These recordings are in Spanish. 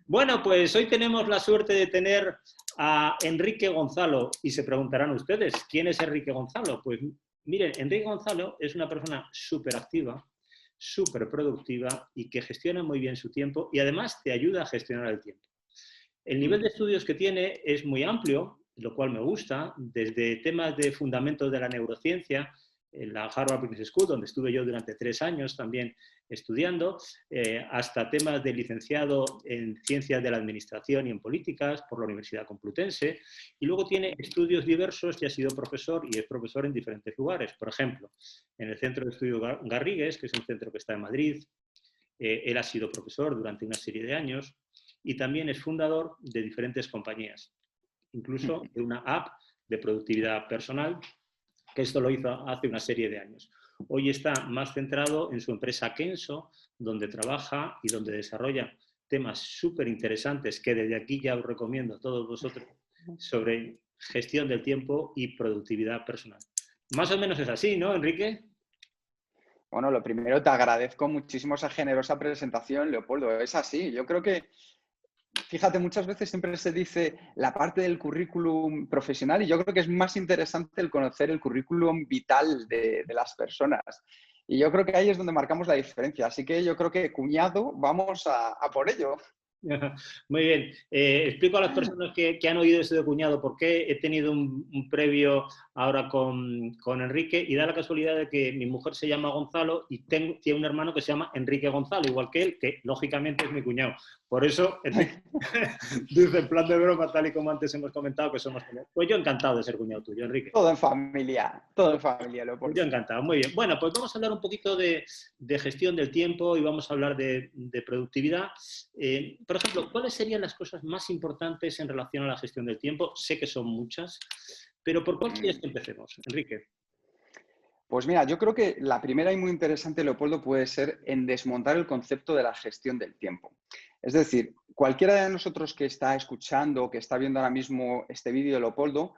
Bueno, pues hoy tenemos la suerte de tener a Enrique Gonzalo y se preguntarán ustedes, ¿quién es Enrique Gonzalo? Pues miren, Enrique Gonzalo es una persona súper activa, súper productiva y que gestiona muy bien su tiempo y además te ayuda a gestionar el tiempo. El nivel de estudios que tiene es muy amplio, lo cual me gusta, desde temas de fundamentos de la neurociencia, en la Harvard Business School, donde estuve yo durante 3 años también estudiando, hasta temas de licenciado en Ciencias de la Administración y en Políticas por la Universidad Complutense, y luego tiene estudios diversos y ha sido profesor y es profesor en diferentes lugares. Por ejemplo, en el Centro de Estudios Garrigues, que es un centro que está en Madrid, él ha sido profesor durante una serie de años y también es fundador de diferentes compañías, incluso de una app de productividad personal, que esto lo hizo hace una serie de años. Hoy está más centrado en su empresa Kenso, donde trabaja y donde desarrolla temas súper interesantes que desde aquí ya os recomiendo a todos vosotros sobre gestión del tiempo y productividad personal. Más o menos es así, ¿no, Enrique? Bueno, lo primero, te agradezco muchísimo esa generosa presentación, Leopoldo. Es así. Yo creo que, fíjate, muchas veces siempre se dice la parte del currículum profesional y yo creo que es más interesante el conocer el currículum vital de las personas. Y yo creo que ahí es donde marcamos la diferencia. Así que yo creo que, cuñado, vamos a por ello. Muy bien. Explico a las personas que han oído esto de cuñado por qué he tenido un previo ahora con Enrique y da la casualidad de que mi mujer se llama Gonzalo y tiene un hermano que se llama Enrique Gonzalo, igual que él, que lógicamente es mi cuñado. Por eso, Enrique, dice en plan de broma, tal y como antes hemos comentado que somos cuñados. Pues yo encantado de ser cuñado tuyo, Enrique. Todo en familia, Pues Leopoldo. yo encantado, muy bien. Bueno, pues vamos a hablar un poquito de gestión del tiempo y vamos a hablar de productividad. Por ejemplo, ¿cuáles serían las cosas más importantes en relación a la gestión del tiempo? Sé que son muchas, pero ¿por cuál quieres que empecemos, Enrique? Pues mira, yo creo que la primera y muy interesante, Leopoldo, puede ser en desmontar el concepto de la gestión del tiempo. Es decir, cualquiera de nosotros que está escuchando o que está viendo ahora mismo este vídeo, Leopoldo,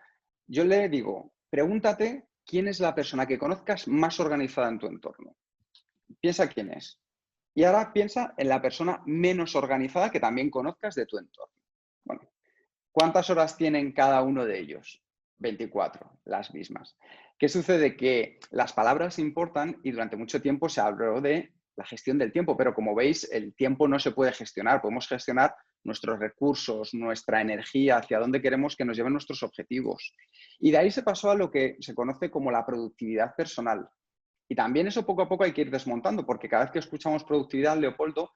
yo le digo, pregúntate quién es la persona que conozcas más organizada en tu entorno. Piensa quién es. Y ahora piensa en la persona menos organizada que también conozcas de tu entorno. Bueno, ¿cuántas horas tienen cada uno de ellos? 24, las mismas. ¿Qué sucede? Que las palabras importan y durante mucho tiempo se habló de la gestión del tiempo, pero como veis, el tiempo no se puede gestionar. Podemos gestionar nuestros recursos, nuestra energía, hacia dónde queremos que nos lleven nuestros objetivos. Y de ahí se pasó a lo que se conoce como la productividad personal. Y también eso poco a poco hay que ir desmontando, porque cada vez que escuchamos productividad, Leopoldo,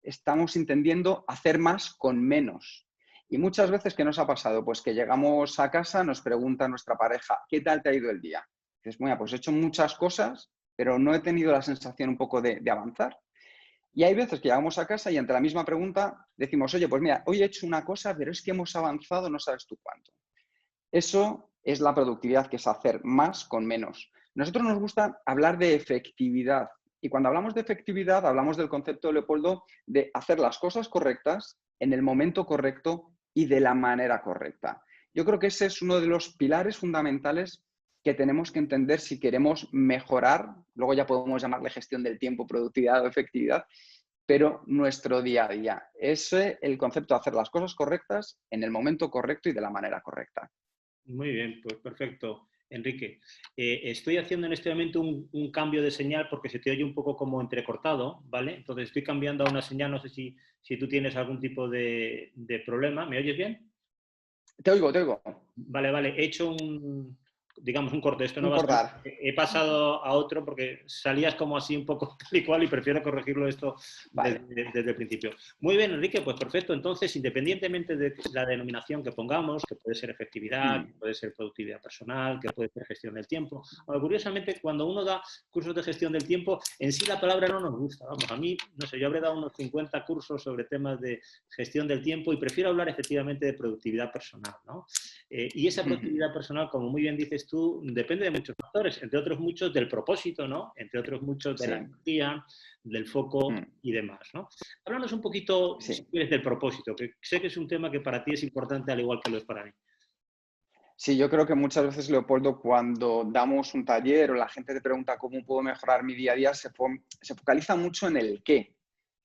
estamos entendiendo hacer más con menos. Y muchas veces, ¿qué nos ha pasado? Pues que llegamos a casa, nos pregunta nuestra pareja, ¿qué tal te ha ido el día? Y dices, bueno, pues he hecho muchas cosas, pero no he tenido la sensación un poco de avanzar. Y hay veces que llegamos a casa y ante la misma pregunta decimos, oye, pues mira, hoy he hecho una cosa, pero es que hemos avanzado, no sabes tú cuánto. Eso es la productividad, que es hacer más con menos. Nosotros nos gusta hablar de efectividad. Y cuando hablamos de efectividad, hablamos del concepto, Leopoldo, de hacer las cosas correctas en el momento correcto y de la manera correcta. Yo creo que ese es uno de los pilares fundamentales que tenemos que entender si queremos mejorar, luego ya podemos llamarle gestión del tiempo, productividad o efectividad, pero nuestro día a día. Ese es el concepto de hacer las cosas correctas en el momento correcto y de la manera correcta. Muy bien, pues perfecto, Enrique. Estoy haciendo en este momento un cambio de señal porque se te oye un poco como entrecortado, ¿vale? Entonces estoy cambiando a una señal, no sé si tú tienes algún tipo de problema. ¿Me oyes bien? Te oigo, te oigo. Vale, vale. He hecho digamos, un corte. Esto no Un va a salir. cortar. He pasado a otro porque salías como así un poco tal y cual y prefiero corregirlo esto Vale. desde el principio. Muy bien, Enrique, pues perfecto. Entonces, independientemente de la denominación que pongamos, que puede ser efectividad, que puede ser productividad personal, que puede ser gestión del tiempo. Bueno, curiosamente, cuando uno da cursos de gestión del tiempo, en sí la palabra no nos gusta. Vamos, a mí, no sé, yo habré dado unos 50 cursos sobre temas de gestión del tiempo y prefiero hablar efectivamente de productividad personal, ¿no? Y esa productividad personal, como muy bien dices tú, depende de muchos factores, entre otros muchos del propósito, ¿no? Entre otros muchos de Sí. la energía, del foco y demás, ¿no? Háblanos un poquito, si Sí. quieres, del propósito, que sé que es un tema que para ti es importante al igual que lo es para mí. Sí, yo creo que muchas veces, Leopoldo, cuando damos un taller o la gente te pregunta cómo puedo mejorar mi día a día, se focaliza mucho en el qué.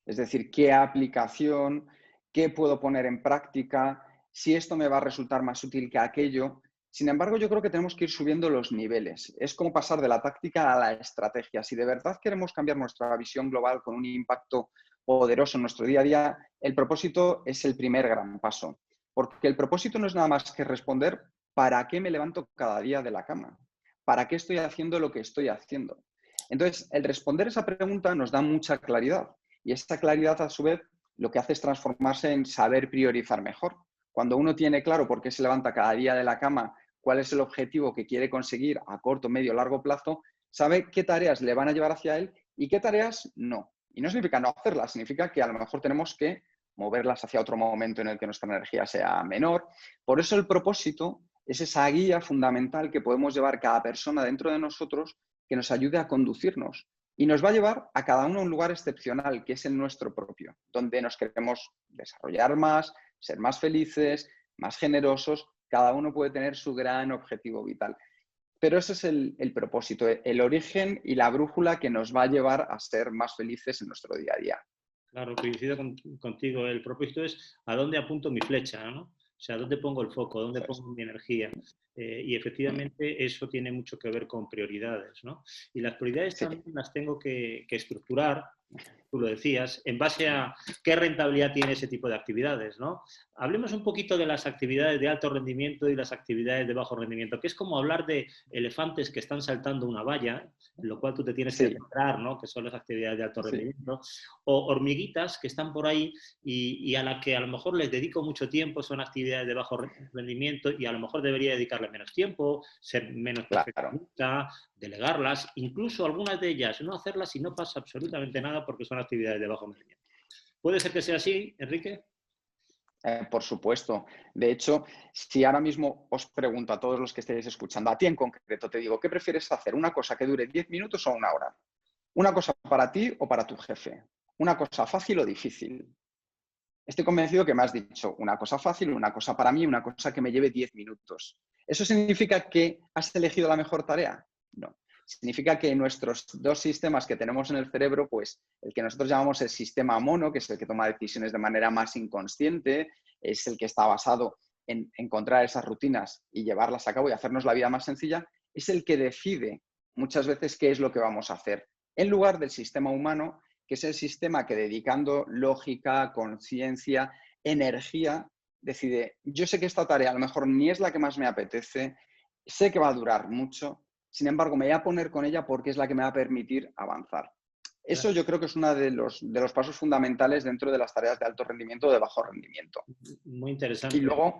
Es decir, qué aplicación, qué puedo poner en práctica, si esto me va a resultar más útil que aquello. Sin embargo, yo creo que tenemos que ir subiendo los niveles. Es como pasar de la táctica a la estrategia. Si de verdad queremos cambiar nuestra visión global con un impacto poderoso en nuestro día a día, el propósito es el primer gran paso. Porque el propósito no es nada más que responder ¿para qué me levanto cada día de la cama? ¿Para qué estoy haciendo lo que estoy haciendo? Entonces, el responder esa pregunta nos da mucha claridad. Y esta claridad, a su vez, lo que hace es transformarse en saber priorizar mejor. Cuando uno tiene claro por qué se levanta cada día de la cama, cuál es el objetivo que quiere conseguir a corto, medio, largo plazo, sabe qué tareas le van a llevar hacia él y qué tareas no. Y no significa no hacerlas, significa que a lo mejor tenemos que moverlas hacia otro momento en el que nuestra energía sea menor. Por eso el propósito es esa guía fundamental que podemos llevar cada persona dentro de nosotros que nos ayude a conducirnos. Y nos va a llevar a cada uno a un lugar excepcional, que es el nuestro propio, donde nos queremos desarrollar más, ser más felices, más generosos. Cada uno puede tener su gran objetivo vital. Pero ese es el propósito, el origen y la brújula que nos va a llevar a ser más felices en nuestro día a día. Claro, coincido contigo. El propósito es a dónde apunto mi flecha, ¿no? O sea, dónde pongo el foco, dónde Eso es. pongo mi energía. Y efectivamente eso tiene mucho que ver con prioridades, ¿no? Y las prioridades Sí, también las tengo que estructurar, tú lo decías, en base a qué rentabilidad tiene ese tipo de actividades, ¿no? Hablemos un poquito de las actividades de alto rendimiento y las actividades de bajo rendimiento, que es como hablar de elefantes que están saltando una valla, en lo cual tú te tienes que sí, centrar, ¿no? Que son las actividades de alto sí. rendimiento, o hormiguitas que están por ahí y a las que a lo mejor les dedico mucho tiempo, son actividades de bajo rendimiento y a lo mejor debería dedicarle menos tiempo, ser menos Claro. perfeccionista, delegarlas, incluso algunas de ellas no hacerlas y no pasa absolutamente nada porque son actividades de bajo rendimiento. ¿Puede ser que sea así, Enrique? Por supuesto. De hecho, si ahora mismo os pregunto a todos los que estéis escuchando, a ti en concreto, te digo, ¿qué prefieres hacer? ¿Una cosa que dure 10 minutos o una hora? ¿Una cosa para ti o para tu jefe? ¿Una cosa fácil o difícil? Estoy convencido que me has dicho una cosa fácil, una cosa para mí, una cosa que me lleve 10 minutos. ¿Eso significa que has elegido la mejor tarea? No. Significa que nuestros dos sistemas que tenemos en el cerebro, pues el que nosotros llamamos el sistema mono, que es el que toma decisiones de manera más inconsciente, es el que está basado en encontrar esas rutinas y llevarlas a cabo y hacernos la vida más sencilla, es el que decide muchas veces qué es lo que vamos a hacer, en lugar del sistema humano, que es el sistema que dedicando lógica, conciencia, energía, decide, yo sé que esta tarea a lo mejor ni es la que más me apetece, sé que va a durar mucho, sin embargo me voy a poner con ella porque es la que me va a permitir avanzar. Eso yo creo que es uno de los pasos fundamentales dentro de las tareas de alto rendimiento o de bajo rendimiento. Muy Y interesante. luego,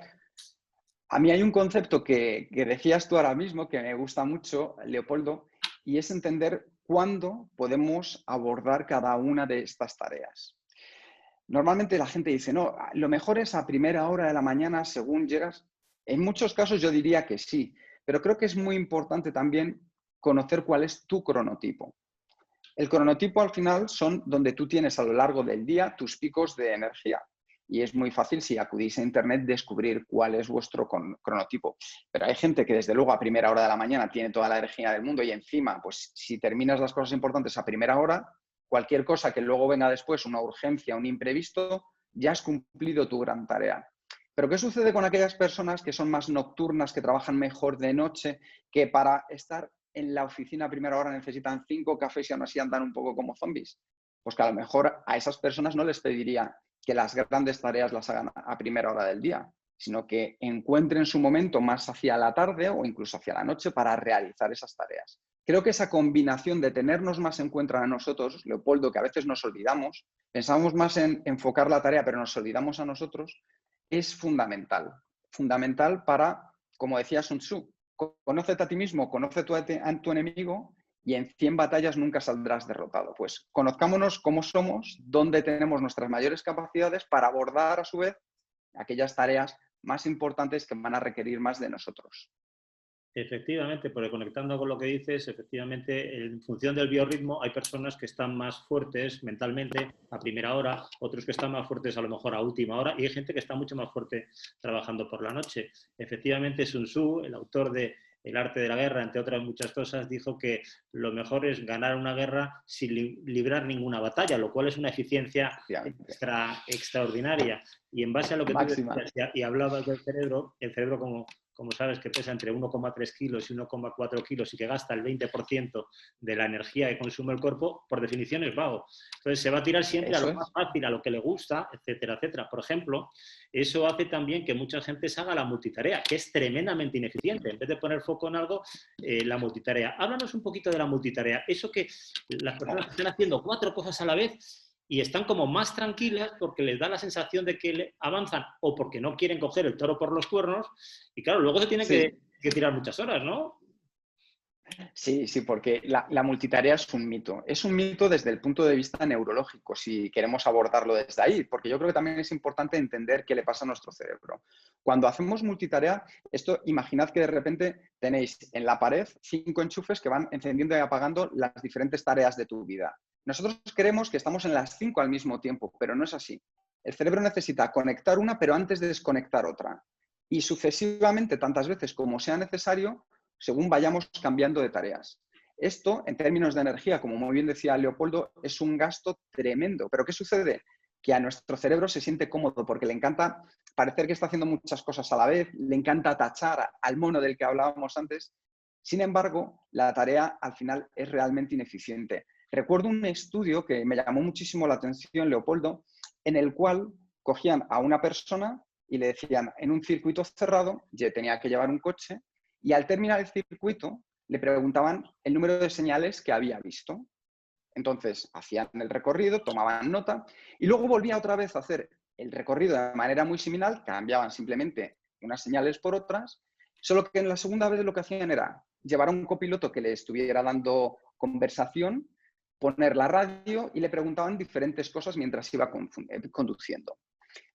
a mí hay un concepto que decías tú ahora mismo que me gusta mucho, Leopoldo, y es entender cuándo podemos abordar cada una de estas tareas. Normalmente la gente dice, no, lo mejor es a primera hora de la mañana según llegas. En muchos casos yo diría que sí, pero creo que es muy importante también conocer cuál es tu cronotipo. El cronotipo al final son donde tú tienes a lo largo del día tus picos de energía. Y es muy fácil si acudís a Internet descubrir cuál es vuestro cronotipo. Pero hay gente que desde luego a primera hora de la mañana tiene toda la energía del mundo y encima, pues si terminas las cosas importantes a primera hora, cualquier cosa que luego venga después, una urgencia, un imprevisto, ya has cumplido tu gran tarea. Pero ¿qué sucede con aquellas personas que son más nocturnas, que trabajan mejor de noche, que para estar en la oficina a primera hora necesitan 5 cafés y aún así andan un poco como zombies? Pues que a lo mejor a esas personas no les pediría que las grandes tareas las hagan a primera hora del día, sino que encuentren su momento más hacia la tarde o incluso hacia la noche para realizar esas tareas. Creo que esa combinación de tenernos más en cuenta a nosotros, Leopoldo, que a veces nos olvidamos, pensamos más en enfocar la tarea, pero nos olvidamos a nosotros, es fundamental. Fundamental para, como decía Sun Tzu, conócete a ti mismo, conoce a tu enemigo y en 100 batallas nunca saldrás derrotado. Pues conozcámonos cómo somos, dónde tenemos nuestras mayores capacidades para abordar a su vez aquellas tareas más importantes que van a requerir más de nosotros. Efectivamente, porque conectando con lo que dices, efectivamente, en función del biorritmo, hay personas que están más fuertes mentalmente a primera hora, otros que están más fuertes a lo mejor a última hora, y hay gente que está mucho más fuerte trabajando por la noche. Efectivamente, Sun Tzu, el autor de El arte de la guerra, entre otras muchas cosas, dijo que lo mejor es ganar una guerra sin librar ninguna batalla, lo cual es una eficiencia extraordinaria. Y en base a lo que tú Máxima. decías y hablabas del cerebro, el cerebro, como sabes, que pesa entre 1,3 kilos y 1,4 kilos y que gasta el 20% de la energía que consume el cuerpo, por definición es vago. Entonces se va a tirar siempre a Eso lo más es. fácil, a lo que le gusta, etcétera, etcétera. Por ejemplo, eso hace también que mucha gente se haga la multitarea, que es tremendamente ineficiente. En vez de poner foco en algo, la multitarea. Háblanos un poquito de la multitarea. Eso que las personas están haciendo 4 cosas a la vez y están como más tranquilas porque les da la sensación de que avanzan o porque no quieren coger el toro por los cuernos y claro, luego se tienen Sí, que tirar muchas horas, ¿no? sí, sí, porque la multitarea es un mito. Es un mito desde el punto de vista neurológico, si queremos abordarlo desde ahí, porque yo creo que también es importante entender qué le pasa a nuestro cerebro. Cuando hacemos multitarea, imaginad que de repente tenéis en la pared 5 enchufes que van encendiendo y apagando las diferentes tareas de tu vida. Nosotros creemos que estamos en las 5 al mismo tiempo, pero no es así. El cerebro necesita conectar una, pero antes de desconectar otra. Y sucesivamente, tantas veces como sea necesario, según vayamos cambiando de tareas. Esto, en términos de energía, como muy bien decía Leopoldo, es un gasto tremendo. ¿Pero qué sucede? Que a nuestro cerebro se siente cómodo porque le encanta parecer que está haciendo muchas cosas a la vez, le encanta tachar al mono del que hablábamos antes. Sin embargo, la tarea al final es realmente ineficiente. Recuerdo un estudio que me llamó muchísimo la atención, Leopoldo, en el cual cogían a una persona y le decían en un circuito cerrado, tenía que llevar un coche, y al terminar el circuito le preguntaban el número de señales que había visto. Entonces hacían el recorrido, tomaban nota y luego volvía otra vez a hacer el recorrido de manera muy similar, cambiaban simplemente unas señales por otras, solo que en la segunda vez lo que hacían era llevar a un copiloto que le estuviera dando conversación, poner la radio y le preguntaban diferentes cosas mientras iba conduciendo.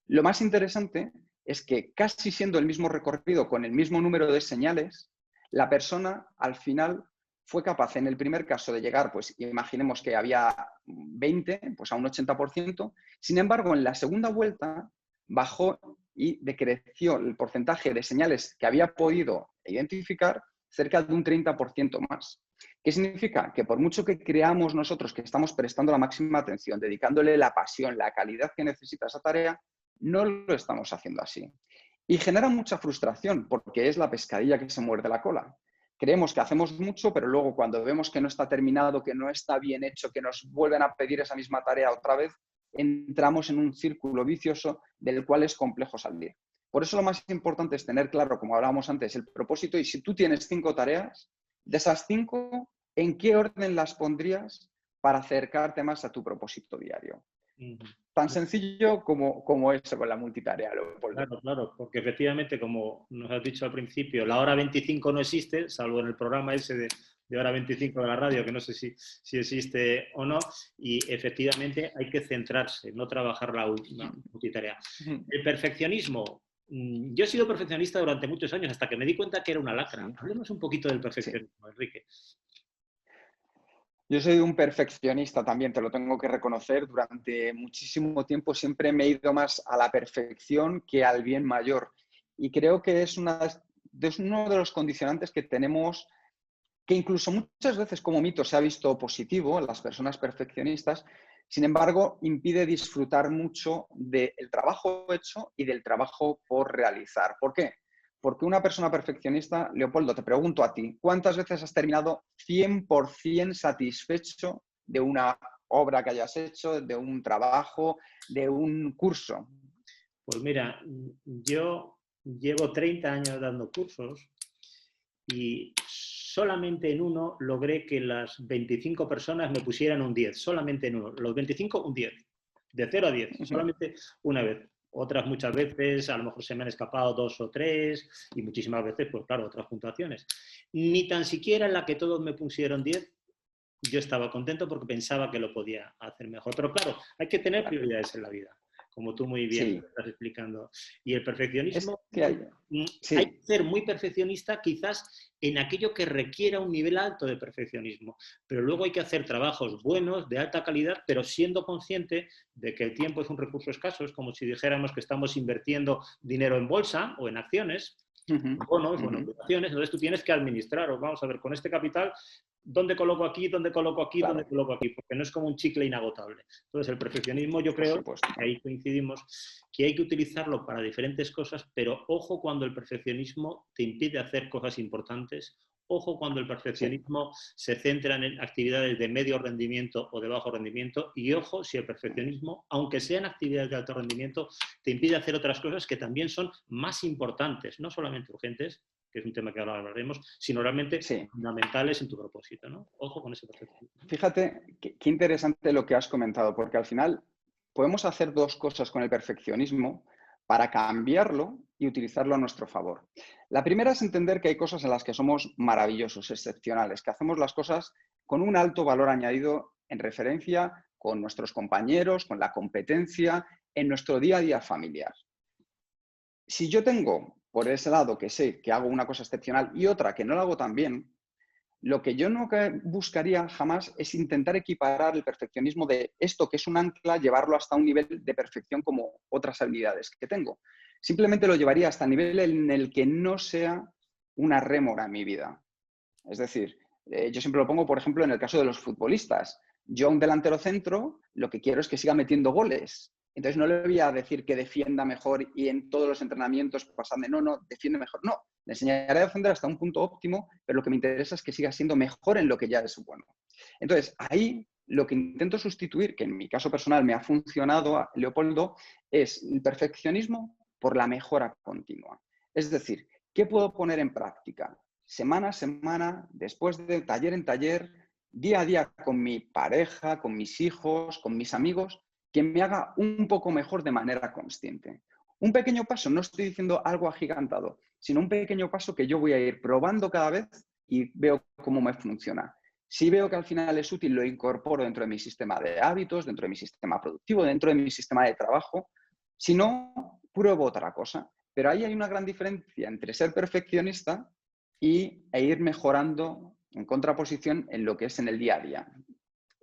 Lo más interesante es que casi siendo el mismo recorrido con el mismo número de señales, la persona al final fue capaz en el primer caso de llegar, pues imaginemos que había 20, pues a un 80%, sin embargo en la segunda vuelta bajó y decreció el porcentaje de señales que había podido identificar cerca de un 30% más. ¿Qué significa? Que por mucho que creamos nosotros que estamos prestando la máxima atención, dedicándole la pasión, la calidad que necesita esa tarea, no lo estamos haciendo así. Y genera mucha frustración porque es la pescadilla que se muerde la cola. Creemos que hacemos mucho, pero luego cuando vemos que no está terminado, que no está bien hecho, que nos vuelven a pedir esa misma tarea otra vez, entramos en un círculo vicioso del cual es complejo salir. Por eso lo más importante es tener claro, como hablábamos antes, el propósito y si tú tienes 5 tareas, de esas 5, ¿en qué orden las pondrías para acercarte más a tu propósito diario? Tan sencillo como eso con la multitarea, Leopoldo. Claro, claro, porque efectivamente, como nos has dicho al principio, la hora 25 no existe, salvo en el programa ese de hora 25 de la radio, que no sé si existe o no, y efectivamente hay que centrarse, no trabajar la multitarea. El perfeccionismo. Yo he sido perfeccionista durante muchos años, hasta que me di cuenta que era una lacra. Sí, Hablemos un poquito del sí. perfeccionismo, Enrique. Yo soy un perfeccionista también, te lo tengo que reconocer. Durante muchísimo tiempo siempre me he ido más a la perfección que al bien mayor. Y creo que es uno de los condicionantes que tenemos, que incluso muchas veces como mito se ha visto positivo en las personas perfeccionistas, sin embargo, impide disfrutar mucho del trabajo hecho y del trabajo por realizar. ¿Por qué? Porque una persona perfeccionista, Leopoldo, te pregunto a ti, ¿cuántas veces has terminado 100% satisfecho de una obra que hayas hecho, de un trabajo, de un curso? Pues mira, yo llevo 30 años dando cursos y solamente en uno logré que las 25 personas me pusieran un 10, solamente en uno. Los 25, un 10, de 0 a 10, solamente una vez. Otras muchas veces, a lo mejor se me han escapado 2 o 3 y muchísimas veces, pues claro, otras puntuaciones. Ni tan siquiera en la que todos me pusieron 10, yo estaba contento porque pensaba que lo podía hacer mejor. Pero claro, hay que tener prioridades en la vida, como tú muy bien Sí, estás explicando. Y el es perfeccionismo, que hay... hay Sí, que ser muy perfeccionista quizás en aquello que requiera un nivel alto de perfeccionismo, pero luego hay que hacer trabajos buenos, de alta calidad, pero siendo consciente de que el tiempo es un recurso escaso, es como si dijéramos que estamos invirtiendo dinero en bolsa o en acciones, Ujú, bonos, ujú. obligaciones, entonces tú tienes que administrar, o vamos a ver, con este capital, ¿dónde coloco aquí, dónde coloco aquí, dónde Claro, coloco aquí? Porque no es como un chicle inagotable. Entonces el perfeccionismo yo por creo, supuesto. que ahí coincidimos, que hay que utilizarlo para diferentes cosas, pero ojo cuando el perfeccionismo te impide hacer cosas importantes. Ojo cuando el Sí. perfeccionismo se centra en actividades de medio rendimiento o de bajo rendimiento y ojo si el perfeccionismo, aunque sean actividades de alto rendimiento, te impide hacer otras cosas que también son más importantes, no solamente urgentes, que es un tema que ahora hablaremos, sino realmente Sí. fundamentales en tu propósito, ¿no? Ojo con ese perfeccionismo. Fíjate qué interesante lo que has comentado, porque al final podemos hacer dos cosas con el perfeccionismo para cambiarlo y utilizarlo a nuestro favor. La primera es entender que hay cosas en las que somos maravillosos, excepcionales, que hacemos las cosas con un alto valor añadido en referencia con nuestros compañeros, con la competencia, en nuestro día a día familiar. Si yo tengo por ese lado que sé que hago una cosa excepcional y otra que no la hago tan bien, lo que yo no buscaría jamás es intentar equiparar el perfeccionismo de esto que es un ancla, llevarlo hasta un nivel de perfección como otras habilidades que tengo. Simplemente lo llevaría hasta el nivel en el que no sea una rémora en mi vida. Es decir, yo siempre lo pongo, por ejemplo, en el caso de los futbolistas. Yo a un delantero centro lo que quiero es que siga metiendo goles. Entonces no le voy a decir que defienda mejor y en todos los entrenamientos pasarme, no, defiende mejor. No, le enseñaré a defender hasta un punto óptimo, pero lo que me interesa es que siga siendo mejor en lo que ya es bueno. Entonces, ahí lo que intento sustituir, que en mi caso personal me ha funcionado, Leopoldo, es el perfeccionismo por la mejora continua. Es decir, ¿qué puedo poner en práctica? Semana a semana, después de taller en taller, día a día con mi pareja, con mis hijos, con mis amigos, que me haga un poco mejor de manera consciente. Un pequeño paso, no estoy diciendo algo agigantado, sino un pequeño paso que yo voy a ir probando cada vez y veo cómo me funciona. Si veo que al final es útil, lo incorporo dentro de mi sistema de hábitos, dentro de mi sistema productivo, dentro de mi sistema de trabajo. Si no, pruebo otra cosa. Pero ahí hay una gran diferencia entre ser perfeccionista e ir mejorando en contraposición en lo que es en el día a día.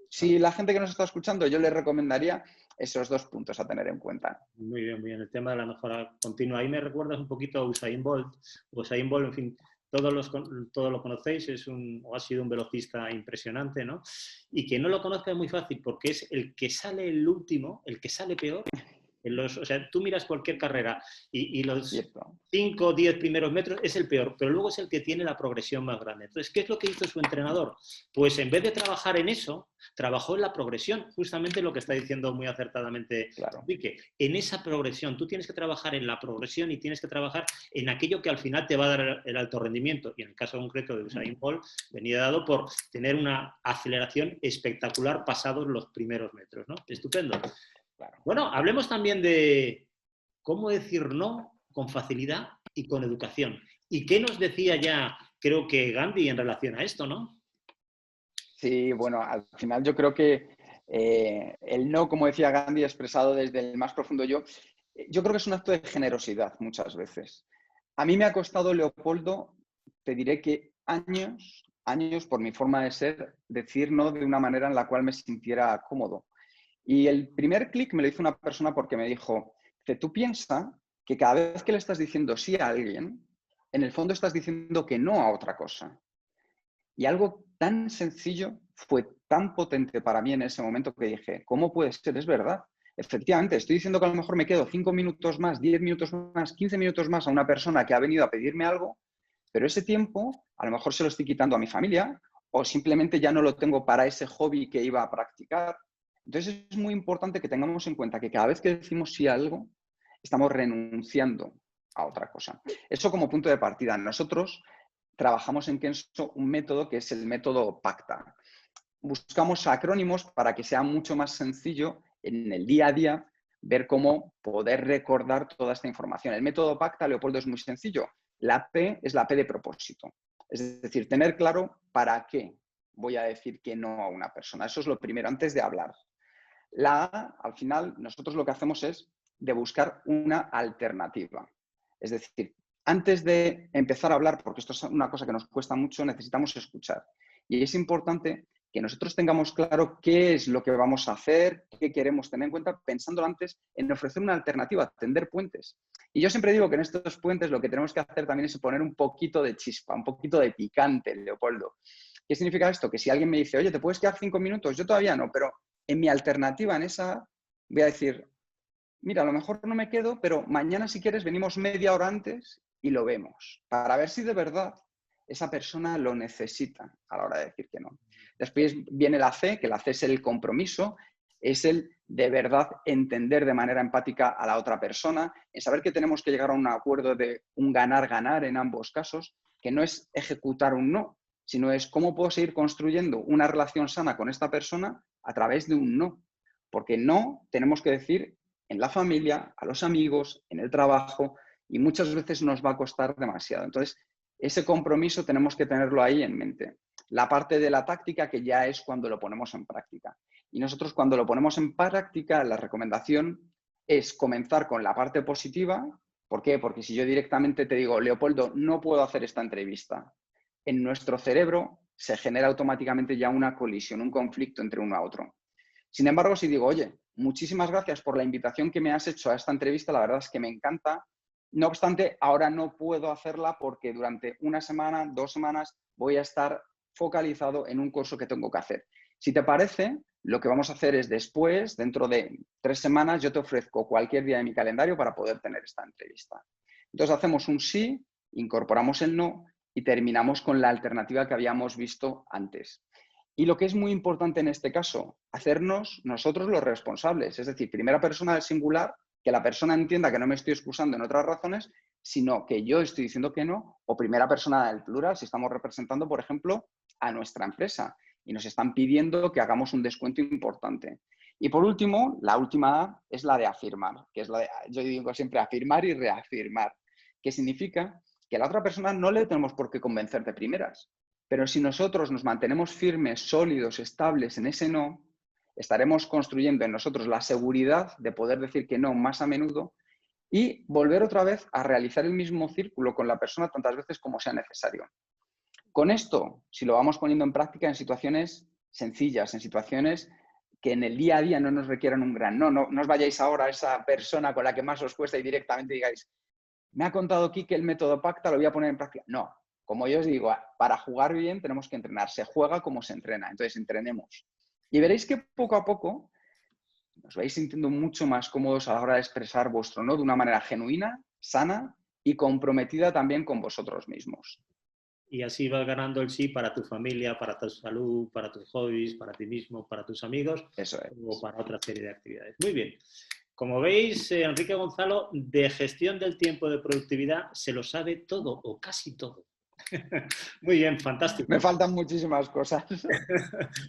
Si la gente que nos está escuchando, yo les recomendaría esos dos puntos a tener en cuenta. Muy bien, muy bien. El tema de la mejora continua. Ahí me recuerdas un poquito a Usain Bolt. Usain Bolt, en fin, todos lo conocéis, o ha sido un velocista impresionante, ¿no? Y que no lo conozca es muy fácil porque es el que sale el último, el que sale peor. O sea, tú miras cualquier carrera y los Cierto. 5 o 10 primeros metros es el peor, pero luego es el que tiene la progresión más grande. Entonces, ¿qué es lo que hizo su entrenador? Pues en vez de trabajar en eso, trabajó en la progresión, justamente lo que está diciendo muy acertadamente Claro. Enrique. En esa progresión, tú tienes que trabajar en la progresión y tienes que trabajar en aquello que al final te va a dar el alto rendimiento. Y en el caso concreto de Usain Bolt, venía dado por tener una aceleración espectacular pasados los primeros metros, ¿no? Estupendo. Claro. Bueno, hablemos también de cómo decir no con facilidad y con educación. ¿Y qué nos decía ya, creo que Gandhi en relación a esto, no? Sí, bueno, al final yo creo que el no, como decía Gandhi, expresado desde el más profundo yo creo que es un acto de generosidad muchas veces. A mí me ha costado, Leopoldo, te diré que años por mi forma de ser, decir no de una manera en la cual me sintiera cómodo. Y el primer clic me lo hizo una persona porque me dijo, que tú piensas que cada vez que le estás diciendo sí a alguien, en el fondo estás diciendo que no a otra cosa. Y algo tan sencillo fue tan potente para mí en ese momento que dije, ¿cómo puede ser? Es verdad. Efectivamente, estoy diciendo que a lo mejor me quedo 5 minutos más, 10 minutos más, 15 minutos más a una persona que ha venido a pedirme algo, pero ese tiempo a lo mejor se lo estoy quitando a mi familia o simplemente ya no lo tengo para ese hobby que iba a practicar. Entonces es muy importante que tengamos en cuenta que cada vez que decimos sí a algo, estamos renunciando a otra cosa. Eso como punto de partida. Nosotros trabajamos en Kenso un método que es el método PACTA. Buscamos acrónimos para que sea mucho más sencillo en el día a día ver cómo poder recordar toda esta información. El método PACTA, Leopoldo, es muy sencillo. La P es la P de propósito. Es decir, tener claro para qué voy a decir que no a una persona. Eso es lo primero, antes de hablar. La A, al final, nosotros lo que hacemos es de buscar una alternativa. Es decir, antes de empezar a hablar, porque esto es una cosa que nos cuesta mucho, necesitamos escuchar. Y es importante que nosotros tengamos claro qué es lo que vamos a hacer, qué queremos tener en cuenta, pensando antes en ofrecer una alternativa, tender puentes. Y yo siempre digo que en estos puentes lo que tenemos que hacer también es poner un poquito de chispa, un poquito de picante, Leopoldo. ¿Qué significa esto? Que si alguien me dice, oye, ¿te puedes quedar 5 minutos? Yo todavía no, pero en mi alternativa, en esa, voy a decir, mira, a lo mejor no me quedo, pero mañana si quieres venimos media hora antes y lo vemos, para ver si de verdad esa persona lo necesita a la hora de decir que no. Después viene la C, que la C es el compromiso, es el de verdad entender de manera empática a la otra persona, en saber que tenemos que llegar a un acuerdo de un ganar-ganar en ambos casos, que no es ejecutar un no, sino es cómo puedo seguir construyendo una relación sana con esta persona a través de un no. Porque no tenemos que decir en la familia, a los amigos, en el trabajo, y muchas veces nos va a costar demasiado. Entonces, ese compromiso tenemos que tenerlo ahí en mente. La parte de la táctica, que ya es cuando lo ponemos en práctica. Y nosotros cuando lo ponemos en práctica, la recomendación es comenzar con la parte positiva. ¿Por qué? Porque si yo directamente te digo, Leopoldo, no puedo hacer esta entrevista, en nuestro cerebro se genera automáticamente ya una colisión, un conflicto entre uno a otro. Sin embargo, si digo, oye, muchísimas gracias por la invitación que me has hecho a esta entrevista, la verdad es que me encanta. No obstante, ahora no puedo hacerla porque durante una semana, 2 semanas, voy a estar focalizado en un curso que tengo que hacer. Si te parece, lo que vamos a hacer es después, dentro de 3 semanas, yo te ofrezco cualquier día de mi calendario para poder tener esta entrevista. Entonces hacemos un sí, incorporamos el no y terminamos con la alternativa que habíamos visto antes. Y lo que es muy importante en este caso, hacernos nosotros los responsables, es decir, primera persona del singular, que la persona entienda que no me estoy excusando en otras razones, sino que yo estoy diciendo que no, o primera persona del plural, si estamos representando, por ejemplo, a nuestra empresa y nos están pidiendo que hagamos un descuento importante. Y por último, la última A es la de afirmar, que es la de, yo digo siempre afirmar y reafirmar, que significa que a la otra persona no le tenemos por qué convencer de primeras. Pero si nosotros nos mantenemos firmes, sólidos, estables en ese no, estaremos construyendo en nosotros la seguridad de poder decir que no más a menudo y volver otra vez a realizar el mismo círculo con la persona tantas veces como sea necesario. Con esto, si lo vamos poniendo en práctica en situaciones sencillas, en situaciones que en el día a día no nos requieran un gran no, no os vayáis ahora a esa persona con la que más os cuesta y directamente digáis, me ha contado Quique el método PACTA, lo voy a poner en práctica. No, como yo os digo, para jugar bien tenemos que entrenar. Se juega como se entrena. Entonces, entrenemos. Y veréis que poco a poco os vais sintiendo mucho más cómodos a la hora de expresar vuestro no de una manera genuina, sana y comprometida también con vosotros mismos. Y así vas ganando el sí para tu familia, para tu salud, para tus hobbies, para ti mismo, para tus amigos. Eso es. O para otra serie de actividades. Muy bien. Como veis, Enrique Gonzalo, de gestión del tiempo, de productividad, se lo sabe todo o casi todo. Muy bien, fantástico. Me faltan muchísimas cosas.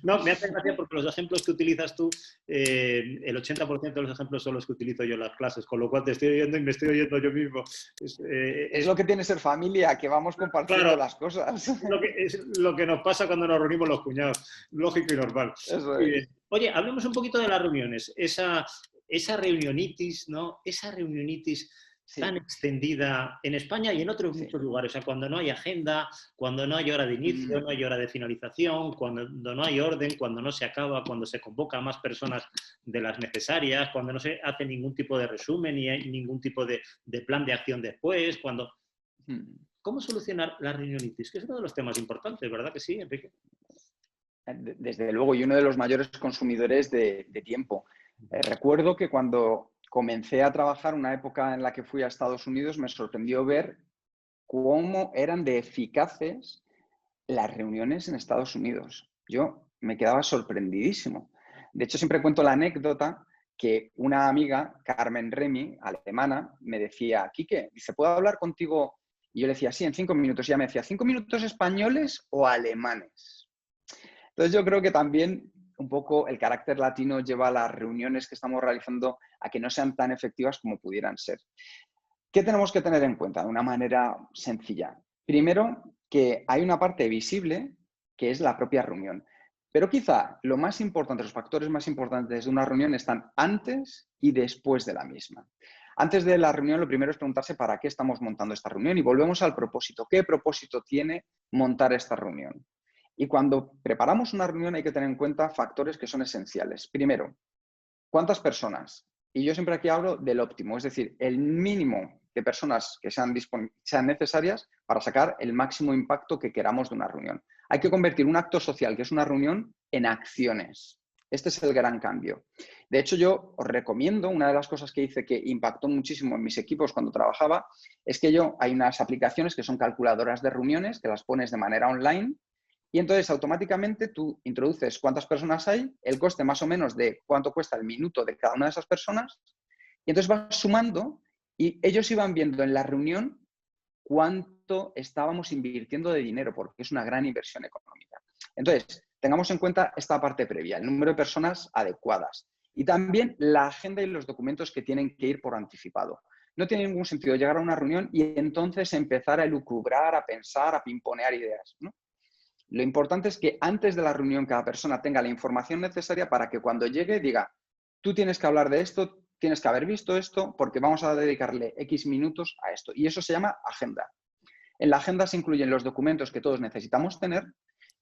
No, me hace gracia porque los ejemplos que utilizas tú, el 80% de los ejemplos son los que utilizo yo en las clases, con lo cual te estoy oyendo y me estoy oyendo yo mismo. Es lo que tiene ser familia, que vamos compartiendo claro, las cosas. Es lo que nos pasa cuando nos reunimos los cuñados, lógico y normal. Eso Muy es. bien. Oye, hablemos un poquito de las reuniones, esa reunionitis, ¿no? Esa reunionitis tan extendida en España y en otros muchos lugares. O sea, cuando no hay agenda, cuando no hay hora de inicio, no hay hora de finalización, cuando no hay orden, cuando no se acaba, cuando se convoca a más personas de las necesarias, cuando no se hace ningún tipo de resumen ni hay ningún tipo de plan de acción después, cuando... ¿Cómo solucionar la reunionitis? Que es uno de los temas importantes, ¿verdad que sí, Enrique? Desde luego, y uno de los mayores consumidores de tiempo. Recuerdo que cuando comencé a trabajar, una época en la que fui a Estados Unidos, me sorprendió ver cómo eran de eficaces las reuniones en Estados Unidos. Yo me quedaba sorprendidísimo. De hecho, siempre cuento la anécdota que una amiga, Carmen Remy, alemana, me decía, Quique, dice, ¿puedo hablar contigo? Y yo le decía, sí, en 5 minutos. Y ella me decía, ¿5 minutos españoles o alemanes? Entonces yo creo que también un poco el carácter latino lleva a las reuniones que estamos realizando a que no sean tan efectivas como pudieran ser. ¿Qué tenemos que tener en cuenta de una manera sencilla? Primero, que hay una parte visible que es la propia reunión. Pero quizá lo más importante, los factores más importantes de una reunión están antes y después de la misma. Antes de la reunión, lo primero es preguntarse para qué estamos montando esta reunión y volvemos al propósito. ¿Qué propósito tiene montar esta reunión? Y cuando preparamos una reunión hay que tener en cuenta factores que son esenciales. Primero, ¿cuántas personas? Y yo siempre aquí hablo del óptimo, es decir, el mínimo de personas que sean necesarias para sacar el máximo impacto que queramos de una reunión. Hay que convertir un acto social, que es una reunión, en acciones. Este es el gran cambio. De hecho, yo os recomiendo, una de las cosas que hice que impactó muchísimo en mis equipos cuando trabajaba, es que hay unas aplicaciones que son calculadoras de reuniones, que las pones de manera online, y entonces automáticamente tú introduces cuántas personas hay, el coste más o menos de cuánto cuesta el minuto de cada una de esas personas, y entonces vas sumando y ellos iban viendo en la reunión cuánto estábamos invirtiendo de dinero, porque es una gran inversión económica. Entonces, tengamos en cuenta esta parte previa, el número de personas adecuadas y también la agenda y los documentos que tienen que ir por anticipado. No tiene ningún sentido llegar a una reunión y entonces empezar a elucubrar, a pensar, a pimponear ideas, ¿no? Lo importante es que antes de la reunión cada persona tenga la información necesaria para que cuando llegue diga, tú tienes que hablar de esto, tienes que haber visto esto, porque vamos a dedicarle X minutos a esto. Y eso se llama agenda. En la agenda se incluyen los documentos que todos necesitamos tener,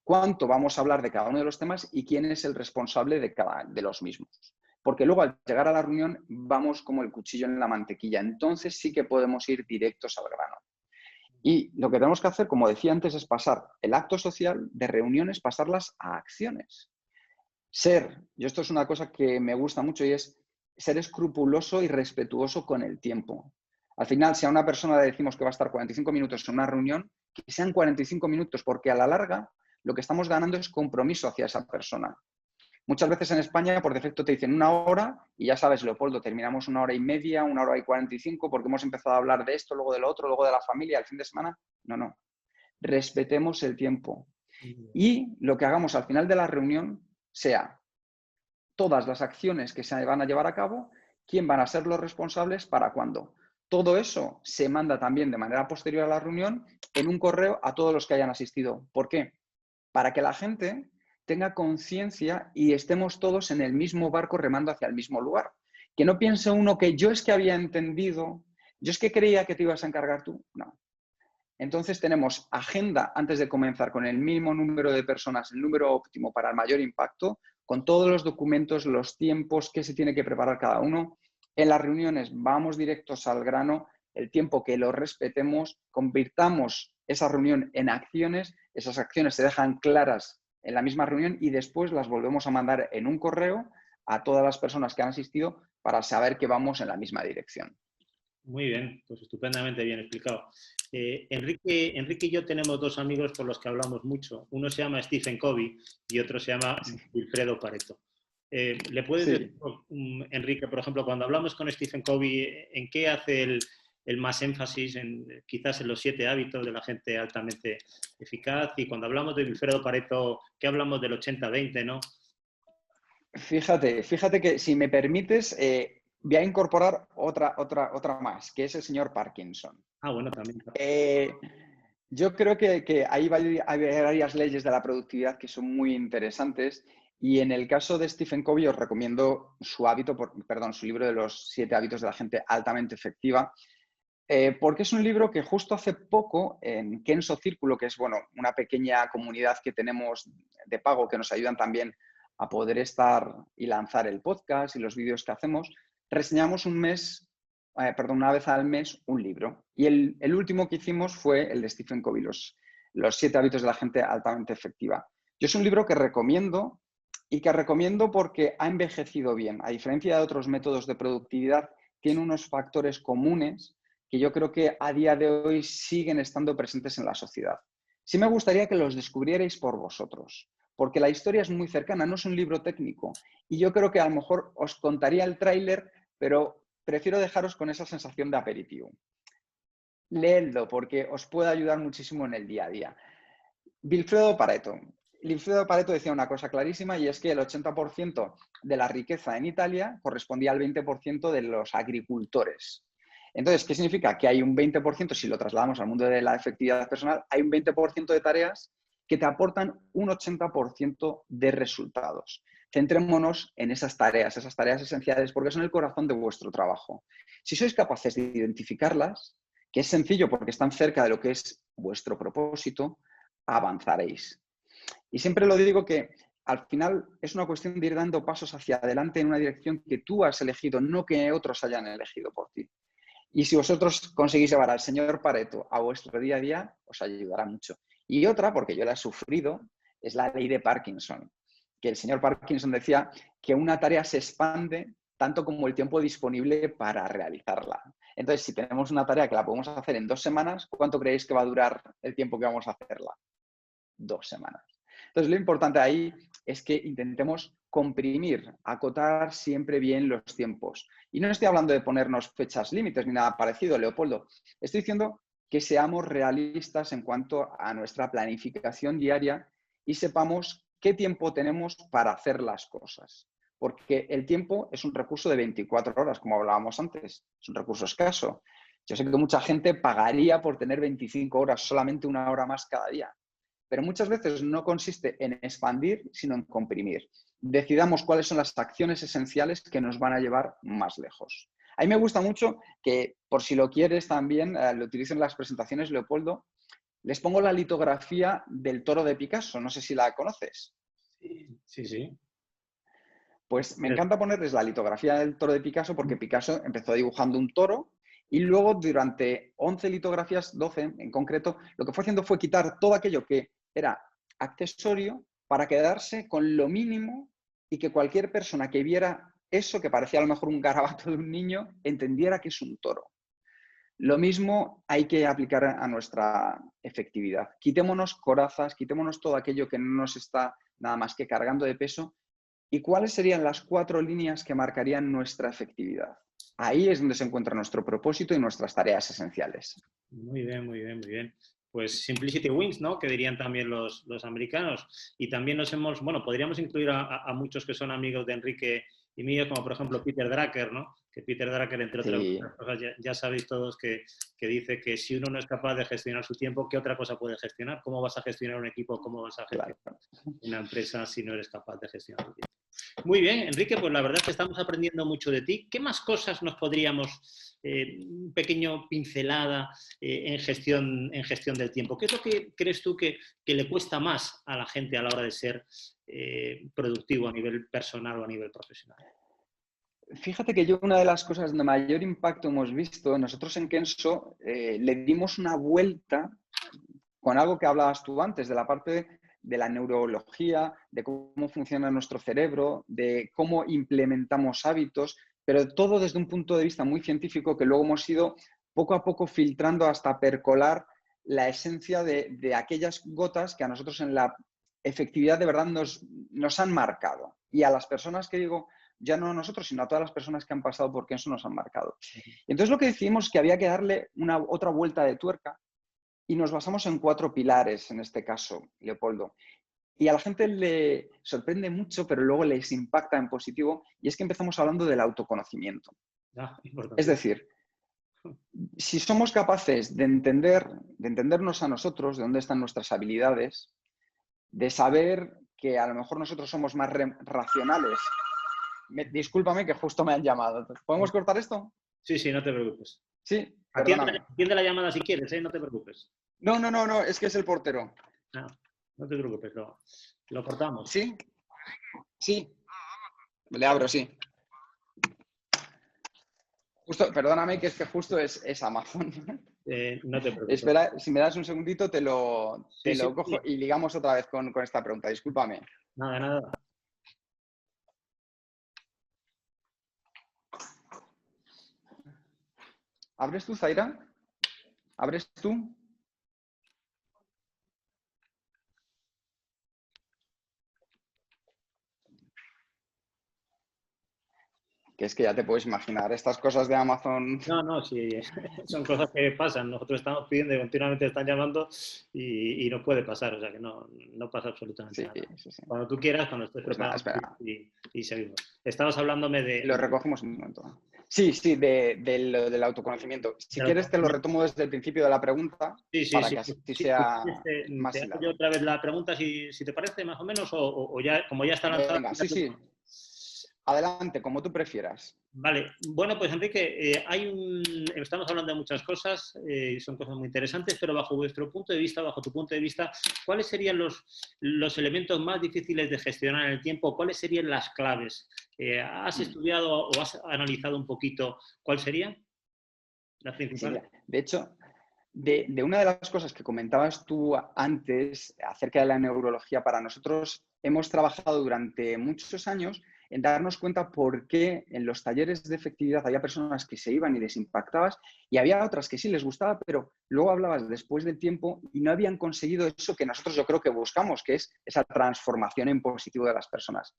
cuánto vamos a hablar de cada uno de los temas y quién es el responsable de cada de los mismos. Porque luego al llegar a la reunión vamos como el cuchillo en la mantequilla. Entonces sí que podemos ir directos al grano. Y lo que tenemos que hacer, como decía antes, es pasar el acto social de reuniones, pasarlas a acciones. Yo esto es una cosa que me gusta mucho y es ser escrupuloso y respetuoso con el tiempo. Al final, si a una persona le decimos que va a estar 45 minutos en una reunión, que sean 45 minutos, porque a la larga lo que estamos ganando es compromiso hacia esa persona. Muchas veces en España, por defecto, te dicen 1 hora y ya sabes, Leopoldo, terminamos 1 hora y media, 1 hora y 45, porque hemos empezado a hablar de esto, luego de lo otro, luego de la familia, el fin de semana. No. Respetemos el tiempo. Y lo que hagamos al final de la reunión sea todas las acciones que se van a llevar a cabo, quién van a ser los responsables, para cuándo. Todo eso se manda también de manera posterior a la reunión en un correo a todos los que hayan asistido. ¿Por qué? Para que la gente tenga conciencia y estemos todos en el mismo barco remando hacia el mismo lugar. Que no piense uno que yo es que había entendido, yo es que creía que te ibas a encargar tú. No. Entonces tenemos agenda antes de comenzar con el mínimo número de personas, el número óptimo para el mayor impacto, con todos los documentos, los tiempos que se tiene que preparar cada uno. En las reuniones vamos directos al grano, el tiempo que lo respetemos, convirtamos esa reunión en acciones, esas acciones se dejan claras en la misma reunión y después las volvemos a mandar en un correo a todas las personas que han asistido para saber que vamos en la misma dirección. Muy bien, pues estupendamente bien explicado. Enrique y yo tenemos dos amigos por los que hablamos mucho. Uno se llama Stephen Covey y otro se llama Sí. Wilfredo Pareto. ¿Le puedes decir, Enrique, por ejemplo, cuando hablamos con Stephen Covey, en qué hace el más énfasis? Quizás en los 7 hábitos de la gente altamente eficaz. Y cuando hablamos de Wilfredo Pareto, ¿qué hablamos del 80-20, no? Fíjate que si me permites, voy a incorporar otra más, que es el señor Parkinson. Ah, bueno, también. Yo creo que hay varias leyes de la productividad que son muy interesantes y en el caso de Stephen Covey os recomiendo su libro de los 7 hábitos de la gente altamente efectiva, porque es un libro que justo hace poco en Kenso Círculo, que es una pequeña comunidad que tenemos de pago que nos ayudan también a poder estar y lanzar el podcast y los vídeos que hacemos, reseñamos una vez al mes un libro. Y el último que hicimos fue el de Stephen Covey, los 7 hábitos de la gente altamente efectiva. Yo es un libro que recomiendo y que recomiendo porque ha envejecido bien. A diferencia de otros métodos de productividad, tiene unos factores comunes que yo creo que a día de hoy siguen estando presentes en la sociedad. Sí me gustaría que los descubrierais por vosotros, porque la historia es muy cercana, no es un libro técnico. Y yo creo que a lo mejor os contaría el tráiler, pero prefiero dejaros con esa sensación de aperitivo. Leedlo, porque os puede ayudar muchísimo en el día a día. Wilfredo Pareto decía una cosa clarísima y es que el 80% de la riqueza en Italia correspondía al 20% de los agricultores. Entonces, ¿qué significa? Que hay un 20%, si lo trasladamos al mundo de la efectividad personal, hay un 20% de tareas que te aportan un 80% de resultados. Centrémonos en esas tareas esenciales, porque son el corazón de vuestro trabajo. Si sois capaces de identificarlas, que es sencillo porque están cerca de lo que es vuestro propósito, avanzaréis. Y siempre lo digo que al final es una cuestión de ir dando pasos hacia adelante en una dirección que tú has elegido, no que otros hayan elegido por ti. Y si vosotros conseguís llevar al señor Pareto a vuestro día a día, os ayudará mucho. Y otra, porque yo la he sufrido, es la ley de Parkinson, que el señor Parkinson decía que una tarea se expande tanto como el tiempo disponible para realizarla. Entonces, si tenemos una tarea que la podemos hacer en 2 semanas, ¿cuánto creéis que va a durar el tiempo que vamos a hacerla? 2 semanas. Entonces, lo importante ahí es que intentemos comprimir, acotar siempre bien los tiempos. Y no estoy hablando de ponernos fechas límites ni nada parecido, Leopoldo. Estoy diciendo que seamos realistas en cuanto a nuestra planificación diaria y sepamos qué tiempo tenemos para hacer las cosas. Porque el tiempo es un recurso de 24 horas, como hablábamos antes. Es un recurso escaso. Yo sé que mucha gente pagaría por tener 25 horas, solamente 1 hora más cada día. Pero muchas veces no consiste en expandir, sino en comprimir. Decidamos cuáles son las acciones esenciales que nos van a llevar más lejos. A mí me gusta mucho que, por si lo quieres también, lo utilizo en las presentaciones, Leopoldo, les pongo la litografía del toro de Picasso. No sé si la conoces. Sí, sí. Pues me encanta ponerles la litografía del toro de Picasso porque Picasso empezó dibujando un toro y luego durante 11 litografías, 12 en concreto, lo que fue haciendo fue quitar todo aquello que era accesorio para quedarse con lo mínimo y que cualquier persona que viera eso, que parecía a lo mejor un garabato de un niño, entendiera que es un toro. Lo mismo hay que aplicar a nuestra efectividad. Quitémonos corazas, quitémonos todo aquello que no nos está nada más que cargando de peso. ¿Y cuáles serían las 4 líneas que marcarían nuestra efectividad? Ahí es donde se encuentra nuestro propósito y nuestras tareas esenciales. Muy bien, muy bien, muy bien. Pues Simplicity Wins, ¿no? Que dirían también los americanos. Y también bueno, podríamos incluir a muchos que son amigos de Enrique y mío, como por ejemplo Peter Drucker, ¿no? Que Peter Drucker, entre otras Sí, cosas, ya sabéis todos que dice que si uno no es capaz de gestionar su tiempo, ¿qué otra cosa puede gestionar? ¿Cómo vas a gestionar un equipo? ¿Cómo vas a gestionar claro. una empresa si no eres capaz de gestionar tu tiempo? Muy bien, Enrique, pues la verdad es que estamos aprendiendo mucho de ti. ¿Qué más cosas nos podríamos, un pequeño pincelada en gestión del tiempo? ¿Qué es lo que crees tú que le cuesta más a la gente a la hora de ser productivo a nivel personal o a nivel profesional? Fíjate que yo una de las cosas de mayor impacto hemos visto, nosotros en Kenso le dimos una vuelta con algo que hablabas tú antes, de la parte de la neurología, de cómo funciona nuestro cerebro, de cómo implementamos hábitos, pero todo desde un punto de vista muy científico que luego hemos ido poco a poco filtrando hasta percolar la esencia de aquellas gotas que a nosotros en la efectividad de verdad nos han marcado. Y a las personas que digo, ya no a nosotros, sino a todas las personas que han pasado por Kenso nos han marcado. Y entonces lo que decidimos es que había que darle otra vuelta de tuerca y nos basamos en 4 pilares, en este caso, Leopoldo. Y a la gente le sorprende mucho, pero luego les impacta en positivo, y es que empezamos hablando del autoconocimiento. Es decir, si somos capaces de entendernos a nosotros, de dónde están nuestras habilidades, de saber que a lo mejor nosotros somos más racionales. Discúlpame que justo me han llamado. ¿Podemos cortar esto? Sí, sí, no te preocupes. Sí, Atiende, perdóname. atiende la llamada si quieres, no te preocupes. No, es que es el portero. No, no te preocupes, lo cortamos. ¿Sí? Sí. Le abro, sí. Justo, perdóname, que es que justo es Amazon. No te preocupes. Espera, si me das un segundito, te lo Sí, sí, cojo sí. y ligamos otra vez con esta pregunta. Discúlpame. Nada, nada. ¿Abres tú, Zaira? ¿Abres tú? Que es que ya te puedes imaginar, estas cosas de Amazon. No, sí, son cosas que pasan. Nosotros estamos pidiendo y continuamente están llamando y no puede pasar, o sea que no pasa absolutamente Sí, nada. sí, sí. Cuando tú quieras, cuando estés Pues nada, preparado espera. y seguimos. Estabas hablándome Lo recogemos un momento. Sí, del autoconocimiento. Si quieres, te lo retomo desde el principio de la pregunta Sí, sí, para sí. que así Sí, sea te más hago yo hilado. otra vez la pregunta, si te parece, más o menos, o ya, como ya está lanzada. Venga, sí, sí. Adelante, como tú prefieras. Vale, bueno, pues Enrique, estamos hablando de muchas cosas, son cosas muy interesantes, pero bajo vuestro punto de vista, bajo tu punto de vista, ¿cuáles serían los elementos más difíciles de gestionar en el tiempo? ¿Cuáles serían las claves? ¿Has estudiado o has analizado un poquito cuál sería la Sí, principal? mira, de hecho, de una de las cosas que comentabas tú antes acerca de la neurología, para nosotros hemos trabajado durante muchos años en darnos cuenta por qué en los talleres de efectividad había personas que se iban y les impactabas y había otras que sí les gustaba, pero luego hablabas después del tiempo y no habían conseguido eso que nosotros yo creo que buscamos, que es esa transformación en positivo de las personas.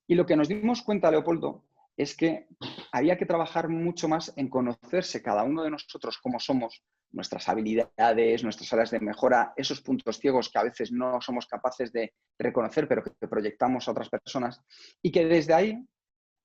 Y lo que nos dimos cuenta, Leopoldo, es que había que trabajar mucho más en conocerse cada uno de nosotros cómo somos, nuestras habilidades, nuestras áreas de mejora, esos puntos ciegos que a veces no somos capaces de reconocer, pero que proyectamos a otras personas, y que desde ahí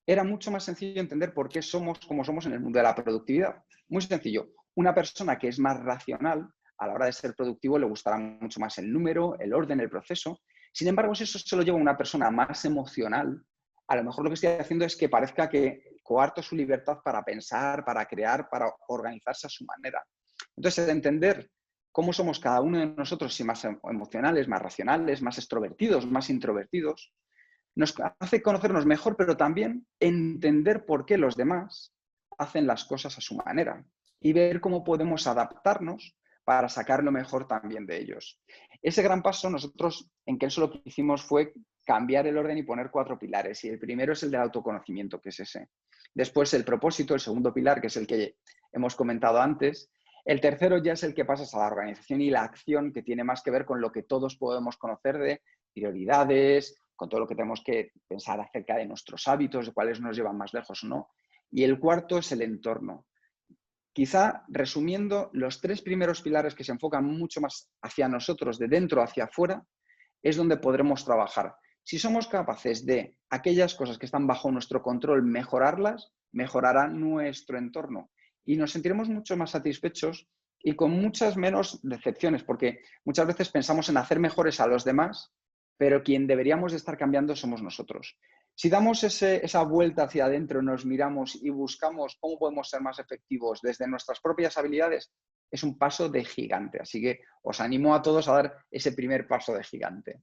era mucho más sencillo entender por qué somos como somos en el mundo de la productividad. Muy sencillo. Una persona que es más racional, a la hora de ser productivo, le gustará mucho más el número, el orden, el proceso. Sin embargo, si eso se lo lleva a una persona más emocional, a lo mejor lo que estoy haciendo es que parezca que coarto su libertad para pensar, para crear, para organizarse a su manera. Entonces, entender cómo somos cada uno de nosotros, si más emocionales, más racionales, más extrovertidos, más introvertidos, nos hace conocernos mejor, pero también entender por qué los demás hacen las cosas a su manera y ver cómo podemos adaptarnos para sacar lo mejor también de ellos. Ese gran paso, nosotros en Kenso lo que hicimos fue cambiar el orden y poner 4 pilares. Y el primero es el del autoconocimiento, que es ese. Después el propósito, el segundo pilar, que es el que hemos comentado antes. El tercero ya es el que pasas a la organización y la acción, que tiene más que ver con lo que todos podemos conocer de prioridades, con todo lo que tenemos que pensar acerca de nuestros hábitos, de cuáles nos llevan más lejos o no. Y el cuarto es el entorno. Quizá, resumiendo, los 3 primeros pilares que se enfocan mucho más hacia nosotros, de dentro hacia afuera, es donde podremos trabajar. Si somos capaces de aquellas cosas que están bajo nuestro control mejorarlas, mejorará nuestro entorno y nos sentiremos mucho más satisfechos y con muchas menos decepciones, porque muchas veces pensamos en hacer mejores a los demás, pero quien deberíamos de estar cambiando somos nosotros. Si damos esa vuelta hacia adentro, nos miramos y buscamos cómo podemos ser más efectivos desde nuestras propias habilidades, es un paso de gigante. Así que os animo a todos a dar ese primer paso de gigante.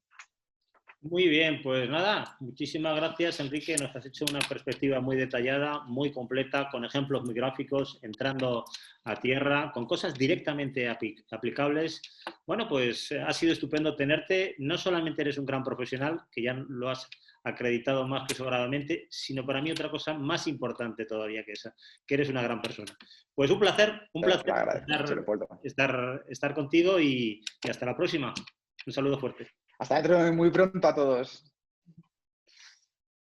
Muy bien, pues nada, muchísimas gracias, Enrique. Nos has hecho una perspectiva muy detallada, muy completa, con ejemplos muy gráficos, entrando a tierra, con cosas directamente aplicables. Bueno, pues ha sido estupendo tenerte. No solamente eres un gran profesional, que ya lo has acreditado más que sobradamente, sino para mí otra cosa más importante todavía que esa, que eres una gran persona. Pues un placer Te lo agradezco mucho, Leopoldo. estar contigo y hasta la próxima. Un saludo fuerte. Hasta dentro de muy pronto a todos.